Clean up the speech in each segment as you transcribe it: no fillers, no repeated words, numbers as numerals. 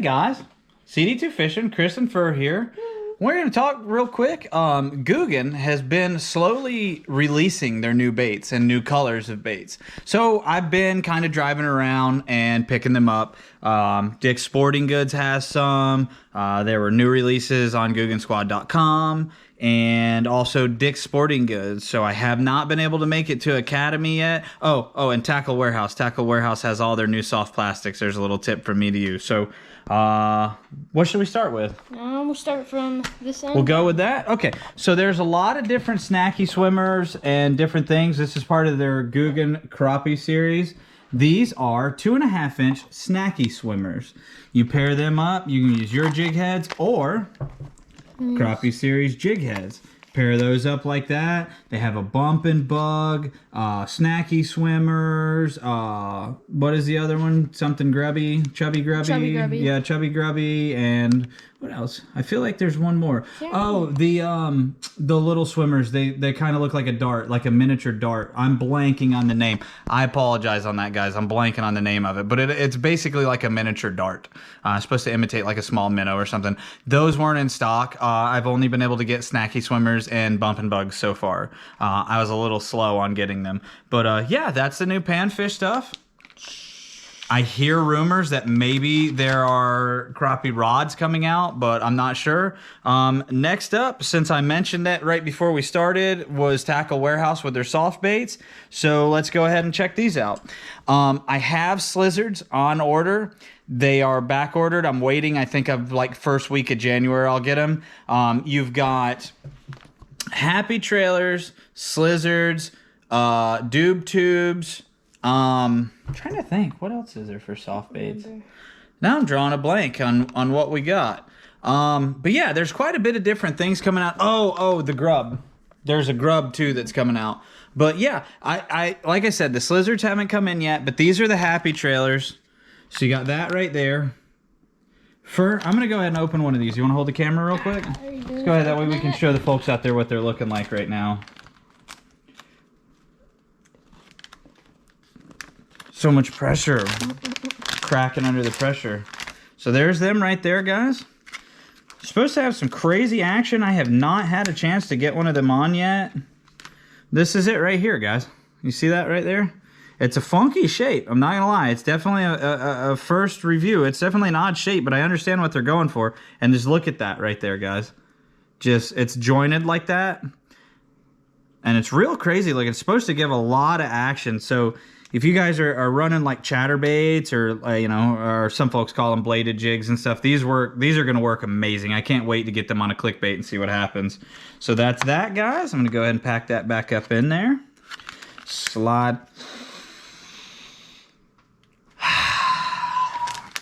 guys, CD2 Fishing, Chris and Fur here. We're going to talk real quick. Googan has been slowly releasing their new baits and new colors of baits. So I've been kind of driving around and picking them up. Dick's Sporting Goods has some. There were new releases on GooganSquad.com and also Dick's Sporting Goods. So I have not been able to make it to Academy yet. Oh, and Tackle Warehouse. Tackle Warehouse has all their new soft plastics. There's a little tip from me to you. So what should we start with? We'll start from this end. We'll go with that? Okay. So there's a lot of different snacky swimmers and different things. This is part of their Googan Crappie series. These are 2.5-inch snacky swimmers. You pair them up. You can use your jig heads or Crappie series jig heads. Pair those up like that. They have a bump and bug, snacky swimmers. What is the other one? Something grubby, chubby grubby. Chubby grubby. Yeah, chubby grubby. And what else? I feel like there's one more. Yeah. Oh, the little swimmers. They kind of look like a dart, like a miniature dart. I'm blanking on the name. I apologize on that, guys. I'm blanking on the name of it, but it's basically like a miniature dart. It's supposed to imitate like a small minnow or something. Those weren't in stock. I've only been able to get snacky swimmers and bump and bugs so far. I was a little slow on getting them, but yeah, that's the new panfish stuff. I hear rumors that maybe there are crappie rods coming out, but I'm not sure. Next up, since I mentioned that right before we started, was Tackle Warehouse with their soft baits. So let's go ahead and check these out. I have slizzards on order. They are back ordered. I'm waiting. I think of like first week of January I'll get them. You've got Happy Trailers, slizzards, doob tubes. I'm trying to think, what else is there for soft baits? Now I'm drawing a blank on what we got. But yeah, there's quite a bit of different things coming out. Oh, the grub. There's a grub too that's coming out. But yeah, I like I said, the slizzards haven't come in yet, but these are the Happy Trailers. So you got that right there. Fur, I'm gonna go ahead and open one of these. You wanna hold the camera real quick? Let's go ahead, that way we can show the folks out there what they're looking like right now. So much pressure. Cracking under the pressure. So there's them right there, guys. Supposed to have some crazy action. I have not had a chance to get one of them on yet. This is it right here, guys. You see that right there? It's a funky shape. I'm not gonna lie. It's definitely a first review. It's definitely an odd shape, but I understand what they're going for. And just look at that right there, guys. Just, it's jointed like that. And it's real crazy. Like, it's supposed to give a lot of action. So if you guys are running like chatterbaits or you know, or some folks call them bladed jigs and stuff, these are going to work amazing. I can't wait to get them on a clickbait and see what happens. So that's that, guys. I'm going to go ahead and pack that back up in there. Slide.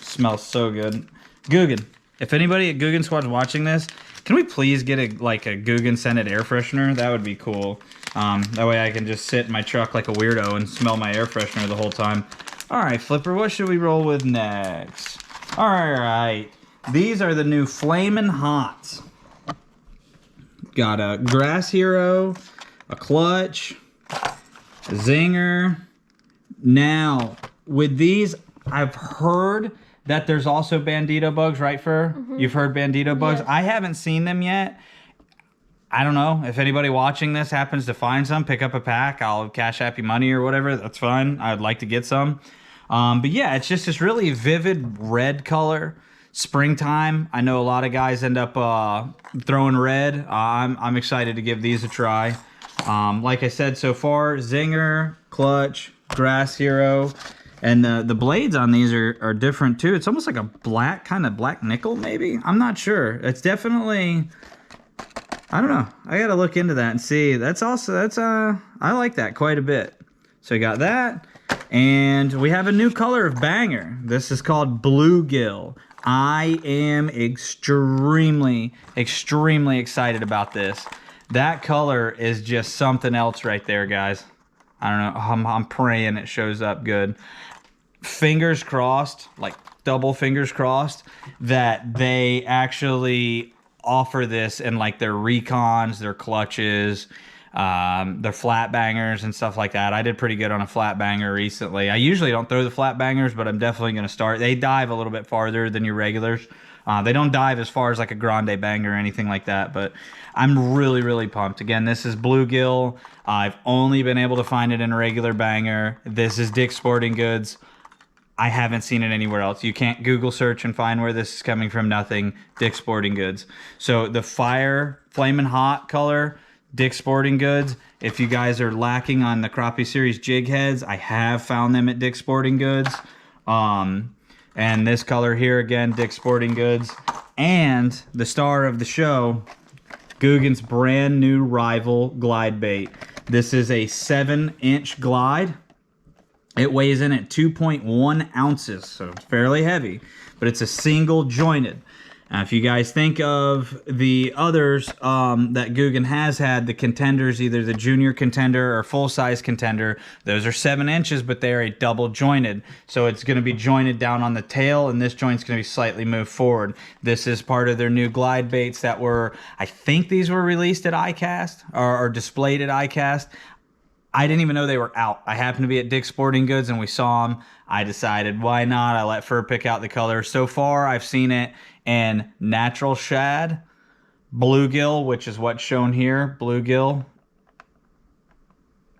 Smells so good. Googan. If anybody at Googan Squad is watching this, can we please get a Googan scented air freshener? That would be cool. That way I can just sit in my truck like a weirdo and smell my air freshener the whole time. All right, Flipper, what should we roll with next? All right, these are the new Flamin Hots. Got a Grass Hero, a clutch, a zinger. Now, with these, I've heard that there's also Bandito bugs, right, Fur? Mm-hmm. You've heard Bandito bugs? Yes. I haven't seen them yet. I don't know. If anybody watching this happens to find some, pick up a pack. I'll cash app you money or whatever. That's fine. I'd like to get some. But yeah, it's just this really vivid red color. Springtime. I know a lot of guys end up throwing red. I'm excited to give these a try. Like I said so far, zinger, clutch, Grass Hero. And the blades on these are different too. It's almost like a black, kind of black nickel maybe. I'm not sure. It's definitely, I don't know. I got to look into that and see. That's I like that quite a bit. So we got that. And we have a new color of banger. This is called Bluegill. I am extremely excited about this. That color is just something else right there, guys. I don't know. I'm praying it shows up good. Fingers crossed, like double fingers crossed, that they actually offer this in like their recons, their clutches, They're flat bangers and stuff like that. I did pretty good on a flat banger recently. I usually don't throw the flat bangers, but I'm definitely going to start. They dive a little bit farther than your regulars. They don't dive as far as like a grande banger or anything like that, but I'm really, really pumped. Again, this is bluegill. I've only been able to find it in a regular banger. This is Dick's Sporting Goods. I haven't seen it anywhere else. You can't Google search and find where this is coming from. Nothing. Dick's Sporting Goods. So the Flamin Hot color, Dick's Sporting Goods. If you guys are lacking on the Crappie Series jig heads, I have found them at Dick's Sporting Goods. And this color here, again, Dick's Sporting Goods. And the star of the show, Googan's brand new Rival glide bait. This is a 7-inch glide. It weighs in at 2.1 ounces, so it's fairly heavy, but it's a single jointed. If you guys think of the others that Googan has had, the contenders, either the junior contender or full-size contender, those are 7 inches, but they are a double jointed. So it's going to be jointed down on the tail, and this joint's going to be slightly moved forward. This is part of their new glide baits that were, I think these were released at ICAST or displayed at ICAST. I didn't even know they were out. I happened to be at Dick's Sporting Goods and we saw them. I decided, why not? I let Fur pick out the color. So far, I've seen it in natural shad, bluegill, which is what's shown here, bluegill,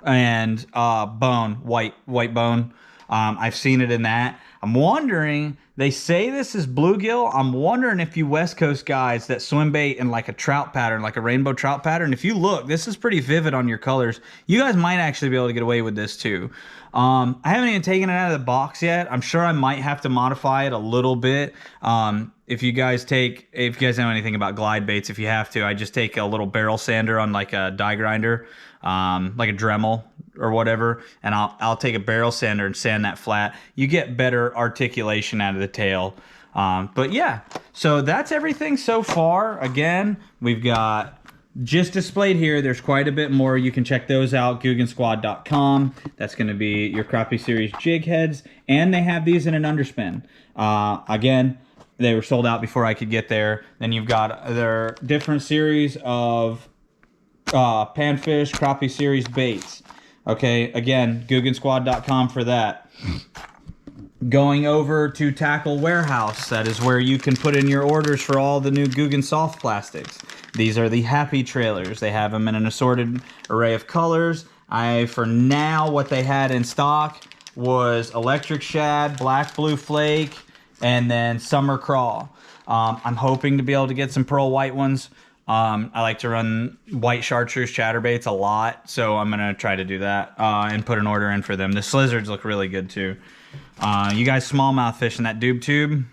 and bone, white bone. I've seen it in that. I'm wondering, they say this is bluegill. I'm wondering if you West Coast guys that swim bait in like a trout pattern, like a rainbow trout pattern, if you look, this is pretty vivid on your colors. You guys might actually be able to get away with this too. I haven't even taken it out of the box yet. I'm sure I might have to modify it a little bit. If you guys know anything about glide baits, if you have to, I just take a little barrel sander on like a die grinder, like a Dremel or whatever, and I'll take a barrel sander and sand that flat. You get better articulation out of the tail. But yeah, so that's everything so far. Again, we've got just displayed here. There's quite a bit more. You can check those out, Googansquad.com. That's going to be your Crappie Series jig heads, and they have these in an underspin. Again, they were sold out before I could get there. Then you've got their different series of panfish Crappie Series baits. Okay, again, Googansquad.com for that. Going over to Tackle Warehouse, that is where you can put in your orders for all the new Googan soft plastics. These are the Happy Trailers. They have them in an assorted array of colors. For now, what they had in stock was Electric Shad, Black Blue Flake, and then Summer Crawl. I'm hoping to be able to get some pearl white ones. I like to run white chartreuse chatterbaits a lot, so I'm going to try to do that and put an order in for them. The slizzards look really good too. You guys smallmouth fishing that doob tube?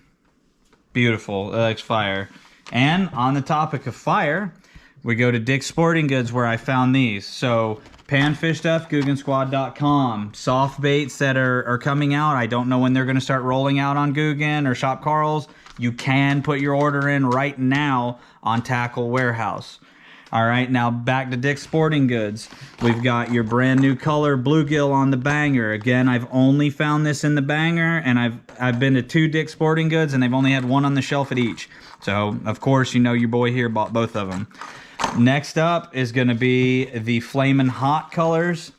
Beautiful. It looks fire. And on the topic of fire, we go to Dick's Sporting Goods where I found these. So panfish stuff, Googansquad.com. Soft baits that are coming out. I don't know when they're going to start rolling out on Googan or Shop Carl's. You can put your order in right now on Tackle Warehouse. All right, now back to Dick's Sporting Goods. We've got your brand new color bluegill on the banger. Again, I've only found this in the banger, and I've been to 2 Dick's Sporting Goods, and they've only had one on the shelf at each. So, of course, you know your boy here bought both of them. Next up is going to be the Flamin Hot colors.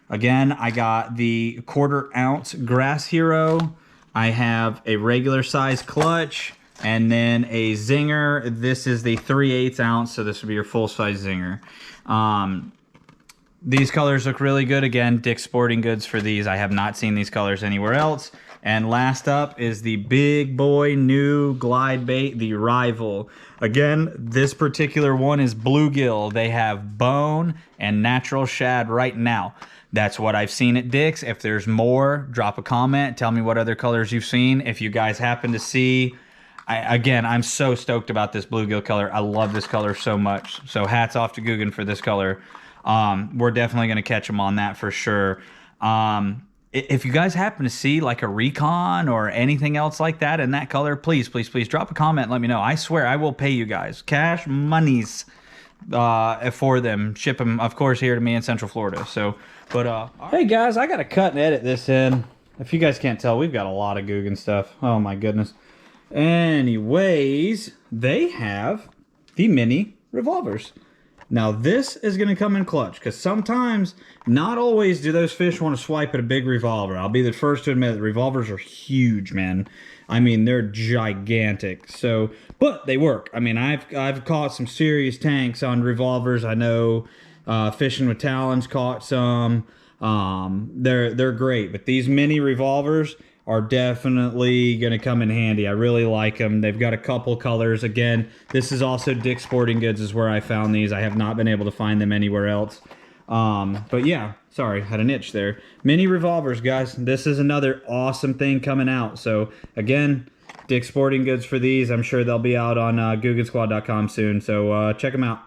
Again, I got the 1/4 ounce Grass Hero. I have a regular size clutch and then a zinger. This is the 3/8 ounce, so this would be your full size zinger. These colors look really good. Again, Dick's Sporting Goods for these. I have not seen these colors anywhere else. And last up is the big boy new glide bait, the Rival. Again, this particular one is bluegill. They have bone and natural shad right now. That's what I've seen at Dick's. If there's more, drop a comment. Tell me what other colors you've seen. If you guys happen to see, again, I'm so stoked about this bluegill color. I love this color so much. So hats off to Googan for this color. We're definitely going to catch them on that for sure. If you guys happen to see like a recon or anything else like that in that color, please, please, please drop a comment and let me know. I swear I will pay you guys cash monies for them. Ship them, of course, here to me in Central Florida. So, but hey guys, I got to cut and edit this in. If you guys can't tell, we've got a lot of Googan stuff. Oh my goodness. Anyways, they have the mini revolvers. Now this is going to come in clutch because sometimes, not always, do those fish want to swipe at a big revolver. I'll be the first to admit that revolvers are huge, man. I mean, they're gigantic. So, but they work. I mean, I've caught some serious tanks on revolvers. I know Fishing with Talons caught some. They're great, but these mini revolvers are definitely going to come in handy. I really like them. They've got a couple colors. Again, this is also Dick's Sporting Goods is where I found these. I have not been able to find them anywhere else. But yeah, sorry, had an itch there. Mini revolvers, guys. This is another awesome thing coming out. So again, Dick's Sporting Goods for these. I'm sure they'll be out on GooganSquad.com soon. So check them out.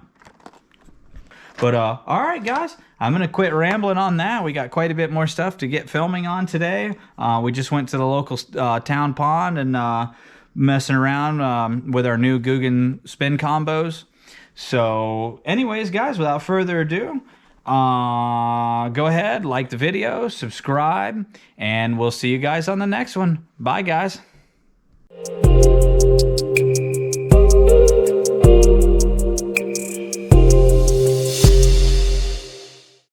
But all right, guys, I'm gonna quit rambling on that. We got quite a bit more stuff to get filming on today. We just went to the local town pond and messing around with our new Googan spin combos. So anyways, guys, without further ado, go ahead, like the video, subscribe, and we'll see you guys on the next one. Bye, guys.